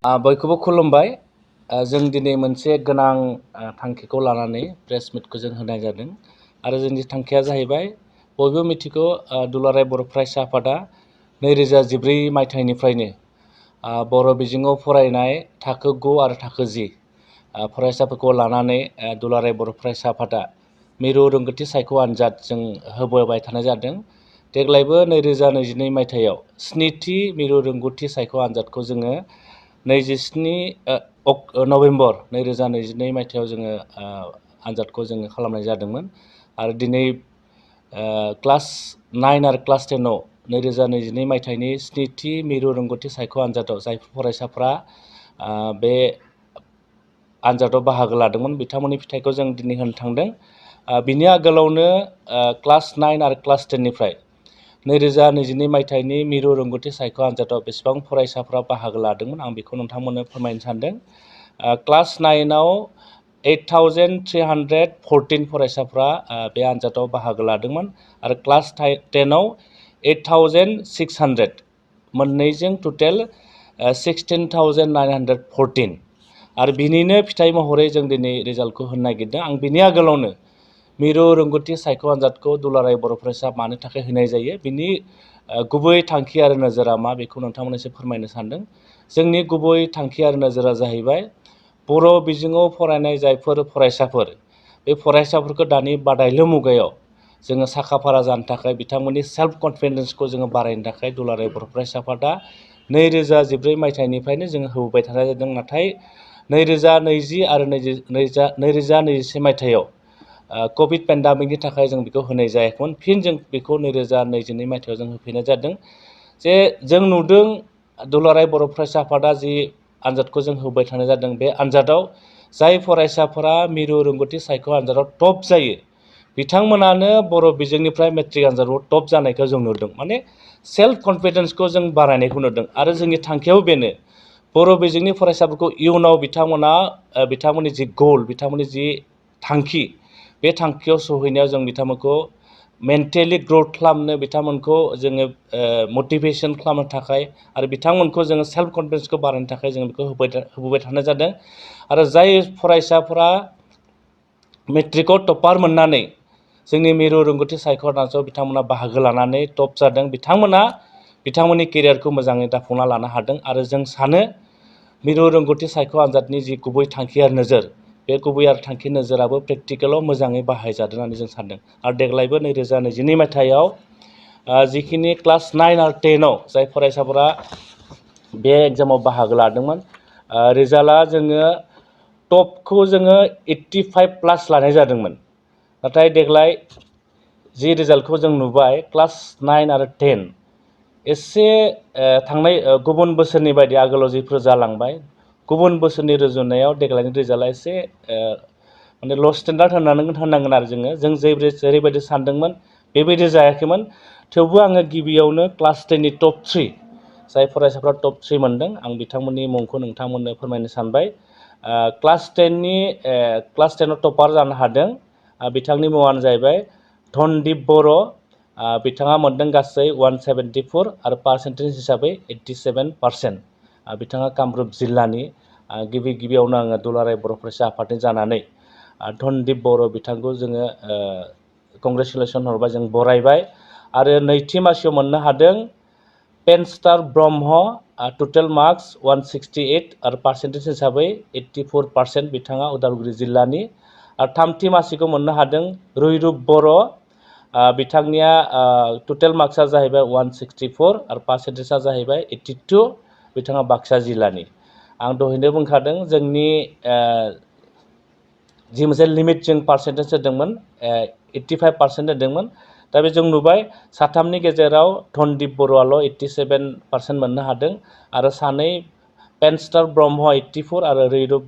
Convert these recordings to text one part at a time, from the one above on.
बयखौबो खुलुमबाय। जों दिनै मोनसे गोनां थांखिखौ लानानै प्रेस मिटखौ जों होनाय जादों आरो जोंनि थांखिया जाहैबाय बयबो मिथिगौ दुलाराय बर' फरायसा आफादा 2014 मायथाइनिफ्रायनो बर' बिजोङाव फरायनाय थाखो 9 आरो थाखो 10 फरायसाफोरखौ लानानै दुलाराय बर' फरायसा आफादा मिरु रोंगौथि सायख' आनजाद जों होबोबाय थानाय जादों। देग्लायबो 2022 मायथाइयाव स्निथि मिरु रोंगौथि सायख' आनजादखौ जोङो 27 नभेम्बर 2022 मायथाइयाव जोङो आनजादखौ जोङो खालामनाय जादोंमोन आरो दिनै क्लास 9 आरो क्लास 10 आव 2022 मायथाइनि स्निथि मिरु रोंगौथि सायख' आनजादाव जाय फरायसाफ्रा बे आनजादाव बाहागो लादोंमोन बिथांमोननि फिथाइखौ जों दिनै होनो थांदों। बिनि आगोलावनो क्लास 9 आरो क्लास 10 निफ्राय 2022 मायथाइनि मिरु रोंगौथि सायख' आनजादाव बेसेबां फरायसाफ्रा बाहागो लादोंमोन आं बेखौ नोंथांमोननो फोरमायनो सानदों। क्लास 9 आव 8314 फरायसाफ्रा बे आनजादाव बाहागो लादोंमोन आरो क्लास 10 आव 8600 मोननैजों टटेल 16914 आरो बिनिनो फिथाइ महरै जों दिनै रिजाल्टखौ होनो नागिरदों। आं बिनि आगोलावनो मिरु रोंगौथि सायख' आनजादखौ दुलाराय बर' फरायसा मानो थाखाय होनाय जायो बिनि गुबै थांखि आरो नोजोरा मा बेखौ नोंथांमोननो एसे फोरमायनो सानदों। जोंनि गुबै थांखि आरो नोजोरा जाहैबाय बर' बिजोङाव फरायनाय जायफोर फरायसाफोर बे फरायसाफोरखौ दानि बादायलु मुगायाव जोङो साखाफारा जानो थाखाय बिथांमोननि सेल्फ कनफिडेन्सखौ जोङो बारायनो थाखाय दुलाराय बर' फरायसा आफादा 2014 मायथाइनिफ्रायनो जोङो होबोबाय थानाय जादों। नाथाय 2020 आरो 2021 मायथाइयाव कभिड पेन्डामिकनि थाखाय जों बेखौ होनाय जायाखैमोन। फिन जों बेखौ 2022 मायथाइयाव जों होफिननाय जादों। जे जों नुदों दुलाराय बर' फरायसा आफादा जि आनजादखौ जों होबाय थानाय जादों बे आनजादाव जाय फरायसाफोरा मिरु रोंगौथि सायख' आनजादाव टप जायो बिथांमोनानो बर' बिजोंनिफ्राय मेट्रिक आनजादाव टप जानायखौ जों नुदों। माने सेल्फ कनफिडेन्सखौ जों बारायनायखौ नुदों आरो जोंनि थांखियाव बेनो बर' बिजोंनि फरायसाफोरखौ इयुनाव बिथांमोननि जि गोल बिथांमोननि जि थांखि बे थांखियाव सहैनायाव जों बिथांमोनखौ मेन्टेलि ग्रथ खालामनो बिथांमोनखौ जोङो मटिभेसन खालामनो थाखाय आरो बिथांमोनखौ जोङो सेल्फ कनफिडेन्सखौ बारायनो थाखाय जों बेखौ होबोबाय थानाय जादों। आरो जाय फरायसाफोरा मेट्रिकआव टपार मोननानै जोंनि मिरु रोंगौथि सायख' आनजादाव बिथांमोना बाहागो लानानै टप जादों बिथांमोननि केरियारखौ मोजाङै दाफुंना लानो हादों आरो जों सानो मिरु रोंगौथि सायख' आनजादनि जि गुबै थांखि आरो नोजोर बे गुबै आरो थांखि नोजोराबो प्रेक्टिकेलाव मोजाङै बाहायजादों होननानै जों सानदों। आरो देग्लायबो 2022 मायथाइयाव जिखिनि क्लास 9 आरो 10 आव जाय फरायसाफोरा बे एग्जामाव बाहागो लादोंमोन रिजाल्टआ जोङो टपखौ जोङो 85+ लानाय जादोंमोन। नाथाय देग्लाय जि रिजाल्टखौ जों नुबाय क्लास 9 आरो 10 एसे थांनाय गुबुन बोसोरनि बायदि आगोलाव जिफोर जालांबाय गुबुन बोसोरनि रुजुनायाव देग्लायनि रिजाल्टआ एसे माने ल' स्टेन्डार्ड होननांगोन आरो जों जेरैबायदि सानदोंमोन बेबायदि जायाखैमोन। थेवबो आङो गिबियावनो क्लास 10नि टप 3 जाय फरायसाफ्रा टप 3 मोनदों आं बिथांमोननि मुंखौ नोंथांमोननो फोरमायनो सानबाय। क्लास 10आव टपार जानो हादों बिथांनि मुङानो जाहैबाय धनदीप बर'। बिथाङा मोनदों गासै 174 आरो पार्सेन्टेज हिसाबै 87%। बिथाङा कामरुप जिल्लानि गिबियावनो आङो दुलाराय बर' फरायसा आफादनि जानानै धनदीप बर' बिथांखौ जोङो कंग्रेसुलेसन हरबाय जों बरायबाय। आरो नैथि मासियाव मोननो हादों पेनस्टार ब्रह्म टटेल मार्क्स 168 आरो पार्सेन्टेज हिसाबै 84% बिथाङा उदालगुरि जिल्लानि। आरो थामथि मासिखौ मोननो हादों रैरुप बर'। बिथांनिया टटेल मार्क्सआ जाहैबाय 164 आरो पार्सेन्टेजआ जाहैबाय 82 बिथाङा बाक्सा जिल्लानि। आं दहायनो बुंखादों जोंनि जि मोनसे लिमिट जों पार्सेन्टेज होदोंमोन 85% होदोंमोन। दा बे जों नुबाय साथामनि गेजेराव धनदीप बर'आल' 87% मोननो हादों आरो सानै पेनस्टार ब्रह्म 84 आरो रैरुप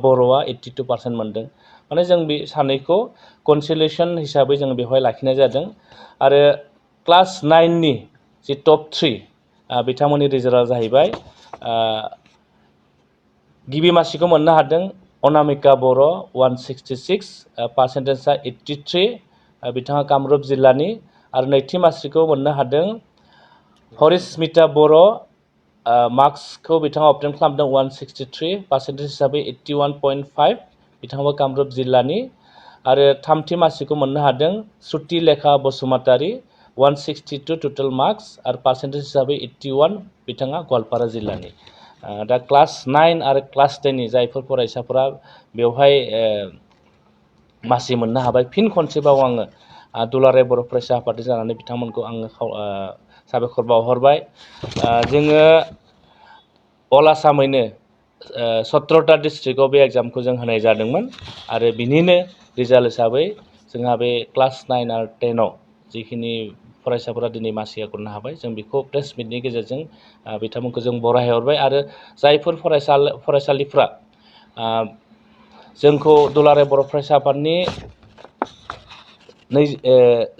बर'आ 82% मोनदों। माने जों बे सानैखौ कनसोलेसन हिसाबै जों बेवहाय लाखिनाय जादों। आरो क्लास 9नि जि टप 3 बिथांमोननि रिजाल्टआ जाहैबाय गिबि मासिखौ मोननो हादों अनामिका बर' 166 पार्सेन्टेजआ 83 बिथाङा कामरुप जिल्लानि। आरो नैथि मासिखौ मोननो हादों हरिस्मिता बर' मार्क्सखौ बिथाङा अबटेन खालामदों 163 पार्सेन्टेज हिसाबै 81.5 बिथाङाबो कामरुप जिल्लानि आरो थामथि मासिखौ मोननो हादों सुति लेखा बसुमतारी 162 टोटल मार्क्स आरो पार्सेन्टेज हिसाबै 81 बिथाङा गवालपारा जिल्लानि दा क्लास 9 आरो क्लास 10 नि जायफोर फरायसाफोरा बेवहाय मासि मोननो हाबाय फिन खनसेबाव आङो दुलाराय बर' फरायसा आफादनि जानानै बिथांमोनखौ आङो साबायखर बावहरबाय जोङो अल आसामैनो 17टा डिस्ट्रिक्टआव बे एग्जामखौ जों होनाय जादोंमोन आरो बिनिनो रिजाल्ट हिसाबै जोंहा बे क्लास 9 आरो 10 आव जिखिनि फरायसाफोरा दिनै मासिया गुरनो हाबाय जों बेखौ प्रेस मिटनि गेजेरजों बिथांमोनखौ जों बरायहरबाय आरो जायफोर फरायसालिफ्रा जोंखौ दुलाराय बर' फरायसा आफादनि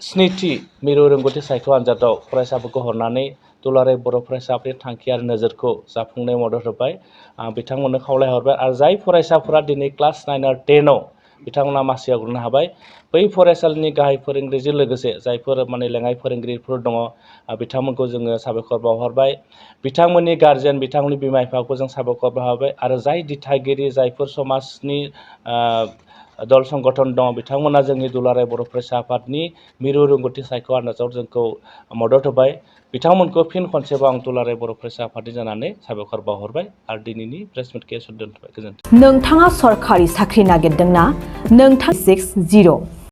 स्निथि मिरु रोंगौथि सायख' आनजादाव फरायसाफोरखौ हरनानै दुलाराय बर' फरायसा आफादनि थांखि आरो नोजोरखौ जाफुंनायाव मदद होबाय बिथांमोननो खावलायहरबाय आरो जाय फरायसाफोरा दिनै क्लास 9 आरो 10 आव बिथांमोना मासिया गुरनो हाबाय बै फरायसालिनि गाहाय फोरोंगिरिजों लोगोसे जायफोर माने लेङाइ फोरोंगिरिफोर दङ बिथांमोनखौ जोङो साबायखर बावहरबाय बिथांमोननि गारजेन बिथांमोननि बिमा बिफाखौ जों साबायखर बावहरबाय आरो जाय दिथागिरि जायफोर समाजनि दल संगठन दङ बिथांमोना जोंनि दुलाराय बर' फरायसा आफादनि मिरु रोंगौथि सायख' आनजादाव जोंखौ मदद होबाय बिथांमोनखौ फिन खनसेबाव आं दुलाराय बर' फरायसा आफादनि जानानै साबायखर बावहरबाय आरो दिनैनि प्रेस मिटखौ दोनथ'बाय गोजोन्थों। नोंथाङा सरखारि साख्रि नागिरदोंना नोंथां 60